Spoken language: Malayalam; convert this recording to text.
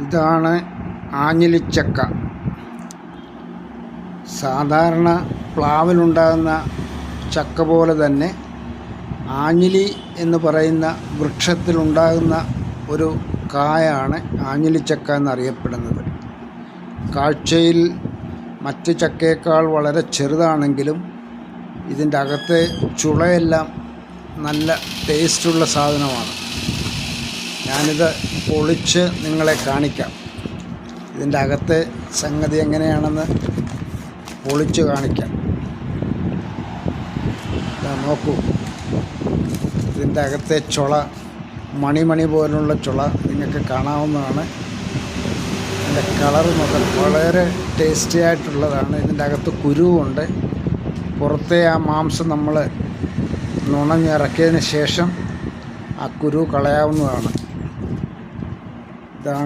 ഇതാണ് ആഞ്ഞിലിച്ചക്ക. സാധാരണ പ്ലാവിലുണ്ടാകുന്ന ചക്ക പോലെ തന്നെ ആഞ്ഞിലി എന്ന് പറയുന്ന വൃക്ഷത്തിലുണ്ടാകുന്ന ഒരു കായാണ് ആഞ്ഞിലിച്ചക്ക എന്നറിയപ്പെടുന്നത്. കാഴ്ചയിൽ മറ്റ് ചക്കയേക്കാൾ വളരെ ചെറുതാണെങ്കിലും ഇതിൻ്റെ അകത്തെ ചുളയെല്ലാം നല്ല ടേസ്റ്റുള്ള സാധനമാണ്. ഞാനിത് പൊളിച്ച് നിങ്ങളെ കാണിക്കാം. ഇതിൻ്റെ അകത്തെ സംഗതി എങ്ങനെയാണെന്ന് പൊളിച്ച് കാണിക്കാം. നോക്കൂ, ഇതിൻ്റെ അകത്തെ ചുള മണി പോലുള്ള ചുള നിങ്ങൾക്ക് കാണാവുന്നതാണ്. ഇതിൻ്റെ കളർ മുതൽ വളരെ ടേസ്റ്റി ആയിട്ടുള്ളതാണ്. ഇതിൻ്റെ അകത്ത് കുരുവുണ്ട്. പുറത്തെ ആ മാംസം നമ്മൾ നുണഞ്ഞിറക്കിയതിന് ശേഷം ആ കുരു കളയാവുന്നതാണ്. ഇതാണ്